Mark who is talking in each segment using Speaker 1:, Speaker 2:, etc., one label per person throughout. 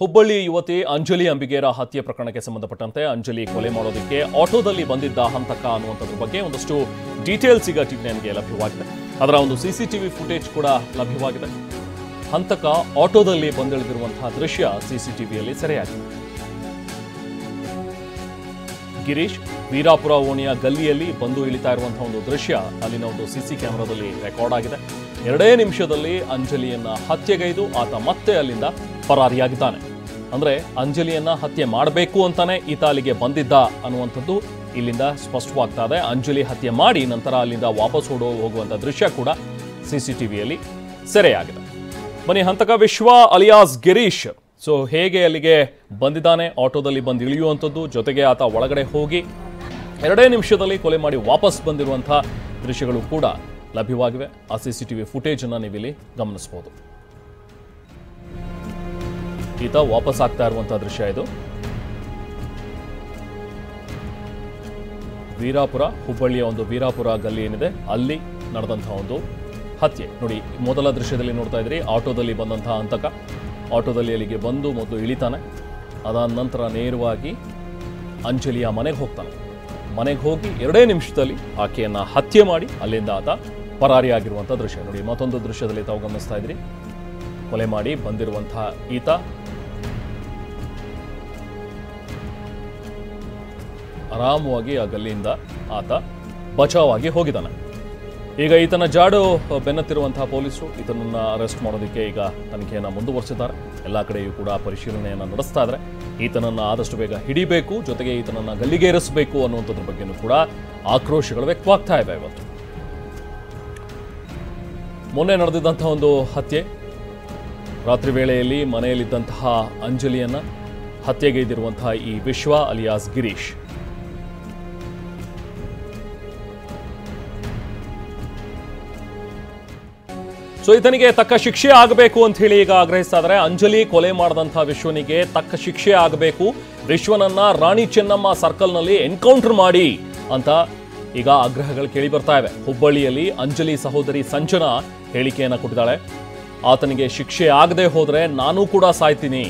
Speaker 1: ಹುಬ್ಬಳ್ಳಿ ಯುವತಿ ಅಂಜಲಿ ಅಂಬಿಗೇರ ಹತ್ಯೆ ಪ್ರಕರಣಕ್ಕೆ ಸಂಬಂಧಪಟ್ಟಂತೆ ಅಂಜಲಿ ಕೊಲೆ ಮಾಡೋದಕ್ಕೆ ಆಟೋದಲ್ಲಿ ಬಂದಿದ್ದ ಹಂತಕ ಅನ್ನುವಂಥದ್ರ ಬಗ್ಗೆ ಒಂದಷ್ಟು ಡೀಟೇಲ್ಸ್ ಈಗ ಟಿವಿಗೆ ಲಭ್ಯವಾಗಿದೆ. ಅದರ ಒಂದು ಸಿಸಿಟಿವಿ ಫುಟೇಜ್ ಕೂಡ ಲಭ್ಯವಾಗಿದೆ. ಹಂತಕ ಆಟೋದಲ್ಲಿ ಬಂದಿಳಿದಿರುವಂತಹ ದೃಶ್ಯ ಸಿಸಿಟಿವಿಯಲ್ಲಿ ಸೆರೆಯಾಗಿದೆ. ಗಿರೀಶ್ ವೀರಾಪುರ ಓಣಿಯ ಗಲ್ಲಿಯಲ್ಲಿ ಬಂದು ಇಳಿತಾ ಇರುವಂತಹ ಒಂದು ದೃಶ್ಯ ಅಲ್ಲಿನ ಒಂದು ಸಿಸಿ ಕ್ಯಾಮೆರಾದಲ್ಲಿ ರೆಕಾರ್ಡ್ ಆಗಿದೆ. 2 ನಿಮಿಷದಲ್ಲಿ ಅಂಜಲಿಯನ್ನ ಹತ್ಯೆಗೈದು ಆತ ಮತ್ತೆ ಅಲ್ಲಿಂದ ಪರಾರಿಯಾಗಿದ್ದಾನೆ. ಅಂದ್ರೆ ಅಂಜಲಿಯನ್ನ ಹತ್ಯೆ ಮಾಡಬೇಕು ಅಂತಾನೆ ಈತ ಅಲ್ಲಿಗೆ ಬಂದಿದ್ದ ಅನ್ನುವಂಥದ್ದು ಇಲ್ಲಿಂದ ಸ್ಪಷ್ಟವಾಗ್ತಾ ಇದೆ. ಅಂಜಲಿ ಹತ್ಯೆ ಮಾಡಿ ನಂತರ ಅಲ್ಲಿಂದ ವಾಪಸ್ ಹೋಗುವಂತ ದೃಶ್ಯ ಕೂಡ ಸಿಸಿಟಿವಿಯಲ್ಲಿ ಸೆರೆಯಾಗಿದೆ. ಬನ್ನಿ, ಹಂತಕ ವಿಶ್ವ ಅಲಿಯಾಸ್ ಗಿರೀಶ್ ಹೇಗೆ ಅಲ್ಲಿಗೆ ಬಂದಿದ್ದಾನೆ, ಆಟೋದಲ್ಲಿ ಬಂದು ಇಳಿಯುವಂಥದ್ದು, ಜೊತೆಗೆ ಆತ ಒಳಗಡೆ ಹೋಗಿ 2 ನಿಮಿಷದಲ್ಲಿ ಕೊಲೆ ಮಾಡಿ ವಾಪಸ್ ಬಂದಿರುವಂತಹ ದೃಶ್ಯಗಳು ಕೂಡ ಲಭ್ಯವಾಗಿವೆ. ಆ ಸಿಸಿಟಿವಿ ಫುಟೇಜ್ ಅನ್ನ ನೀವಿಲ್ಲಿ ಗಮನಿಸಬಹುದು. ಈತ ವಾಪಸ್ ಆಗ್ತಾ ಇರುವಂತಹ ದೃಶ್ಯ ಇದು. ವೀರಾಪುರ, ಹುಬ್ಬಳ್ಳಿಯ ಒಂದು ವೀರಾಪುರ ಗಲ್ಲಿ ಏನಿದೆ ಅಲ್ಲಿ ನಡೆದಂತಹ ಒಂದು ಹತ್ಯೆ ನೋಡಿ. ಮೊದಲ ದೃಶ್ಯದಲ್ಲಿ ನೋಡ್ತಾ ಇದ್ರಿ, ಆಟೋದಲ್ಲಿ ಬಂದಂತಹ ಹಂತಕ ಆಟೋದಲ್ಲಿ ಅಲ್ಲಿಗೆ ಬಂದು ಮೊದಲು ಇಳಿತಾನೆ. ಅದಾದ ನಂತರ ನೇರವಾಗಿ ಅಂಜಲಿಯ ಮನೆಗೆ ಹೋಗ್ತಾನೆ. ಮನೆಗೆ ಹೋಗಿ 2 ನಿಮಿಷದಲ್ಲಿ ಆಕೆಯನ್ನ ಹತ್ಯೆ ಮಾಡಿ ಅಲ್ಲಿಂದ ಆತ ಪರಾರಿಯಾಗಿರುವಂತಹ ದೃಶ್ಯ ನೋಡಿ. ಮತ್ತೊಂದು ದೃಶ್ಯದಲ್ಲಿ ತಾವು ಗಮನಿಸ್ತಾ ಇದ್ರಿ, ಕೊಲೆ ಮಾಡಿ ಬಂದಿರುವಂತಹ ಈತ ಆರಾಮವಾಗಿ ಆ ಗಲ್ಲಿಯಿಂದ ಆತ ಬಚಾವಾಗಿ ಹೋಗಿದ್ದಾನೆ. ಈಗ ಈತನ ಜಾಡು ಬೆನ್ನತ್ತಿರುವಂತಹ ಪೊಲೀಸರು ಈತನನ್ನ ಅರೆಸ್ಟ್ ಮಾಡೋದಕ್ಕೆ ಈಗ ತನಿಖೆಯನ್ನು ಮುಂದುವರಿಸಿದ್ದಾರೆ. ಎಲ್ಲ ಕಡೆಯೂ ಕೂಡ ಪರಿಶೀಲನೆಯನ್ನು ನಡೆಸ್ತಾ ಇದ್ದಾರೆ. ಈತನನ್ನ ಆದಷ್ಟು ಬೇಗ ಹಿಡಿಬೇಕು, ಜೊತೆಗೆ ಈತನನ್ನ ಗಲ್ಲಿಗೇರಿಸಬೇಕು ಅನ್ನುವಂಥದ್ರ ಬಗ್ಗೆನೂ ಕೂಡ ಆಕ್ರೋಶಗಳು ವ್ಯಕ್ತವಾಗ್ತಾ ಇವೆ. ಇವತ್ತು ಮೊನ್ನೆ ನಡೆದಿದ್ದಂತಹ ಒಂದು ಹತ್ಯೆ, ರಾತ್ರಿ ವೇಳೆಯಲ್ಲಿ ಮನೆಯಲ್ಲಿದ್ದಂತಹ ಅಂಜಲಿಯನ್ನ ಹತ್ಯೆಗೈದಿರುವಂತಹ ಈ ವಿಶ್ವ ಅಲಿಯಾಸ್ ಗಿರೀಶ್ ಈತನಿಗೆ ತಕ್ಕ ಶಿಕ್ಷೆ ಆಗಬೇಕು ಅಂತ ಹೇಳಿ ಈಗ ಆಗ್ರಹಿಸ್ತಾ ಇದ್ದಾರೆ. ಅಂಜಲಿ ಕೊಲೆ ಮಾಡಿದಂತಹ ವಿಶ್ವನಿಗೆ ತಕ್ಕ ಶಿಕ್ಷೆ ಆಗಬೇಕು, ವಿಶ್ವನನ್ನ ರಾಣಿ ಚೆನ್ನಮ್ಮ ಸರ್ಕಲ್ನಲ್ಲಿ ಎನ್ಕೌಂಟರ್ ಮಾಡಿ ಅಂತ ಈಗ ಆಗ್ರಹಗಳು ಕೇಳಿ ಬರ್ತಾ ಇವೆ. ಹುಬ್ಬಳ್ಳಿಯಲ್ಲಿ ಅಂಜಲಿ ಸಹೋದರಿ ಸಂಜನಾ ಹೇಳಿಕೆಯನ್ನ ಕೊಟ್ಟಿದ್ದಾಳೆ. ಆತನಿಗೆ ಶಿಕ್ಷೆ ಆಗದೆ ಹೋದ್ರೆ ನಾನು ಕೂಡ ಸಾಯ್ತೀನಿ,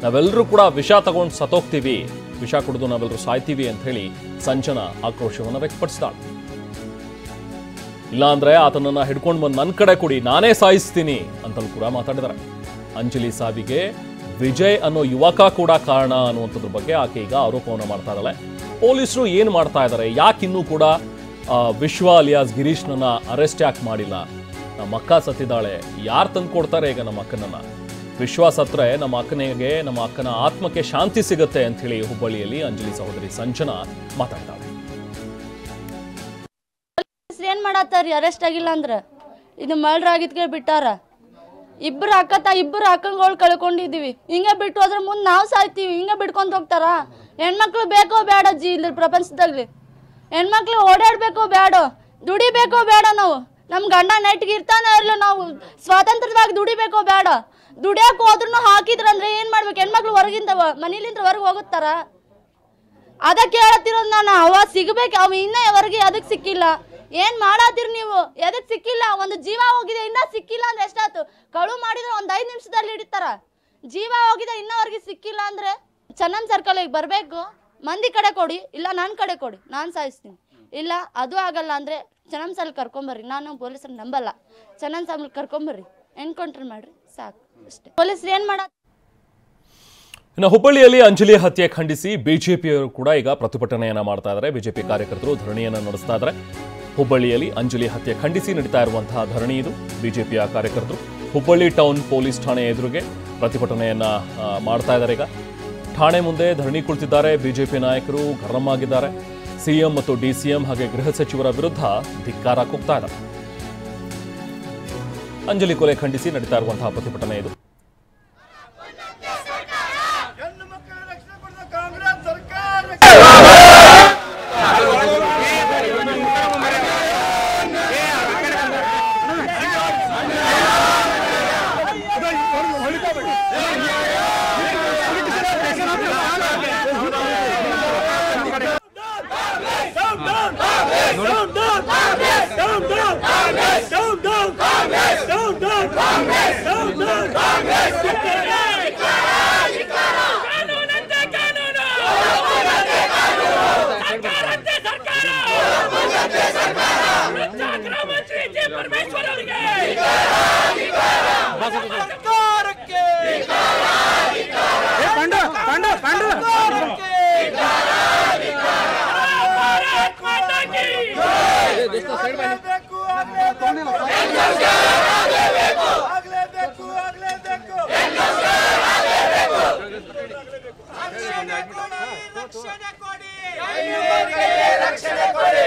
Speaker 1: ನಾವೆಲ್ಲರೂ ಕೂಡ ವಿಷ ತಗೊಂಡು ಸತ್ತೋಗ್ತೀವಿ, ವಿಷ ಕುಡಿದು ನಾವೆಲ್ಲರೂ ಸಾಯ್ತೀವಿ ಅಂತ ಹೇಳಿ ಸಂಜನಾ ಆಕ್ರೋಶವನ್ನು ವ್ಯಕ್ತಪಡಿಸಿದಾಳೆ. ಇಲ್ಲಾಂದ್ರೆ ಆತನನ್ನ ಹಿಡ್ಕೊಂಡು ಬಂದು ನನ್ನ ಕಡೆ ಕೊಡಿ, ನಾನೇ ಸಾಯಿಸ್ತೀನಿ ಅಂತಲೂ ಕೂಡ ಮಾತಾಡಿದ್ದಾರೆ. ಅಂಜಲಿ ಸಾವಿಗೆ ವಿಜಯ್ ಅನ್ನೋ ಯುವಕ ಕೂಡ ಕಾರಣ ಅನ್ನುವಂಥದ್ರ ಬಗ್ಗೆ ಆಕೆ ಈಗ ಆರೋಪವನ್ನು ಮಾಡ್ತಾ ಇದ್ದಾಳೆ. ಪೊಲೀಸರು ಏನ್ ಮಾಡ್ತಾ ಇದ್ದಾರೆ, ಯಾಕಿನ್ನೂ ಕೂಡ ವಿಶ್ವ ಅಲಿಯಾಸ್ ಗಿರೀಶ್ನನ್ನ ಅರೆಸ್ಟ್ ಯಾಕೆ ಮಾಡಿಲ್ಲ? ನಮ್ಮ ಅಕ್ಕ ಸತ್ತಿದ್ದಾಳೆ, ಯಾರು ತಂದು ಕೊಡ್ತಾರೆ ಈಗ ನಮ್ಮ ಅಕ್ಕನನ್ನ? ವಿಶ್ವ ಸತ್ರೆ ನಮ್ಮ ಅಕ್ಕನಿಗೆ, ನಮ್ಮ ಅಕ್ಕನ ಆತ್ಮಕ್ಕೆ ಶಾಂತಿ ಸಿಗುತ್ತೆ ಅಂತ ಹೇಳಿ ಹುಬ್ಬಳ್ಳಿಯಲ್ಲಿ ಅಂಜಲಿ ಸಹೋದರಿ ಸಂಜನಾ ಮಾತಾಡ್ತಾಳೆ.
Speaker 2: ಏನ್ ಮಾಡತ್ತಾರ? ಅರೆಸ್ಟ್ ಆಗಿಲ್ಲ ಅಂದ್ರ ಇದು ಮರ್ಡರ್ ಆಗಿದ್ಕೆ ಬಿಟ್ಟಾರ. ಇಬ್ಬರು ಅಕ್ಕಂಗಳು ಕಳ್ಕೊಂಡಿದೀವಿ. ಹಿಂಗೆ ಬಿಟ್ಟು ಹೋದ್ರೆ ಮುಂದೆ ನಾವು ಸಾಯ್ತೀವಿ. ಹಿಂಗೆ ಬಿಟ್ಕೊಂತ ಹೋಗ್ತಾರ? ಹೆಣ್ಮಕ್ಳು ಬೇಕೋ ಬೇಡ ಇಲ್ಲಿ ಪ್ರಪಂಚದಾಗ್ಲಿ? ಹೆಣ್ಮಕ್ಳು ಓಡಾಡ್ಬೇಕೋ ಬೇಡ? ದುಡಿಬೇಕೋ ಬೇಡ? ನಾವು ನಮ್ಮ ಗಂಡ ನೆಟ್ಗೆ ಇರ್ತಾನೆ ಇರಲ್ಲ, ನಾವು ಸ್ವಾತಂತ್ರ್ಯವಾಗಿ ದುಡಿಬೇಕೋ ಬೇಡ? ದುಡಿಯಕ್ ಹೋದ್ರು ಹಾಕಿದ್ರಂದ್ರೆ ಏನ್ ಮಾಡ್ಬೇಕು? ಹೆಣ್ಮಕ್ಳು ಹೊರಗಿಂದ ಮನೇಲಿಂದ ಹೊರಗೆ ಹೋಗುತ್ತಾರ? ಅದಕ್ಕೆ ಹೇಳತ್ತಿರೋದು ನಾನು. ಅವ ಸಿಗ್ಬೇಕು, ಅವ ಇನ್ನವರೆಗೆ ಅದಕ್ಕೆ ಸಿಕ್ಕಿಲ್ಲ. ಏನ್ ಮಾಡತ್ತೀರಿ ನೀವು? ಎದಕ್ ಸಿಕ್ಕಿಲ್ಲ? ಒಂದು ಜೀವ ಹೋಗಿದೆ, ಇನ್ನ ಸಿಕ್ಕಿಲ್ಲ ಅಂದ್ರೆ ಎಷ್ಟಾಯ್ತು? ಕಳು ಮಾಡಿದ್ರೆ ಒಂದ್ 5 ನಿಮಿಷದಲ್ಲಿ ಹಿಡಿತಾರ. ಜೀವ ಹೋಗಿದೆ ಇನ್ನವರೆಗೆ ಸಿಕ್ಕಿಲ್ಲ ಅಂದ್ರೆ ಚನ್ನನ್ ಸರ್ಕಲ್ ಬರ್ಬೇಕು. ಮಂದಿ ಕಡೆ ಕೊಡಿ, ಇಲ್ಲ ನನ್ನ ಕಡೆ ಕೊಡಿ, ನಾನ್ ಸಾಯಿಸ್ತೀನಿ. ಇಲ್ಲ ಅದು ಆಗಲ್ಲ ಅಂದ್ರೆ ಚನ್ನನ್ ಸರ್ಕಲ್ ಕರ್ಕೊಂಬರ್ರಿ. ನಾನು ಪೊಲೀಸರು ನಂಬಲ್ಲ. ಚನ್ನನ್ ಸರ್ಕಲ್ ಕರ್ಕೊಂಬರ್ರಿ, ಎನ್ಕೌಂಟರ್ ಮಾಡ್ರಿ, ಸಾಕು ಅಷ್ಟೇ. ಪೊಲೀಸರು ಏನ್ ಮಾಡ.
Speaker 1: ಇನ್ನು ಹುಬ್ಬಳ್ಳಿಯಲ್ಲಿ ಅಂಜಲಿ ಹತ್ಯೆ ಖಂಡಿಸಿ ಬಿಜೆಪಿಯವರು ಕೂಡ ಈಗ ಪ್ರತಿಭಟನೆಯನ್ನ ಮಾಡ್ತಾ ಇದ್ದಾರೆ. ಬಿಜೆಪಿ ಕಾರ್ಯಕರ್ತರು ಧರಣಿಯನ್ನ ನಡೆಸ್ತಾ ಇದ್ದಾರೆ. ಹುಬ್ಬಳ್ಳಿಯಲ್ಲಿ ಅಂಜಲಿ ಹತ್ಯೆ ಖಂಡಿಸಿ ನಡೀತಾ ಇರುವಂತಹ ಧರಣಿ ಇದು. ಬಿಜೆಪಿಯ ಕಾರ್ಯಕರ್ತರು ಹುಬ್ಬಳ್ಳಿ ಟೌನ್ ಪೊಲೀಸ್ ಠಾಣೆ ಎದುರಿಗೆ ಪ್ರತಿಭಟನೆಯನ್ನ ಮಾಡ್ತಾ ಇದ್ದಾರೆ. ಈಗ ಠಾಣೆ ಮುಂದೆ ಧರಣಿ ಕುಳಿತಿದ್ದಾರೆ. ಬಿಜೆಪಿ ನಾಯಕರು ಗರಂ ಆಗಿದ್ದಾರೆ. ಸಿಎಂ ಮತ್ತು ಡಿಸಿಎಂ ಹಾಗೆ ಗೃಹ ಸಚಿವರ ವಿರುದ್ಧ ಧಿಕ್ಕಾರ ಕೂಗ್ತಾ ಇದ್ದಾರೆ. ಅಂಜಲಿ ಕೊಲೆ ಖಂಡಿಸಿ ನಡೀತಾ ಇರುವಂತಹ ಪ್ರತಿಭಟನೆ ಇದು.
Speaker 3: ರಕ್ಷಣೆ ಕೊಡಿ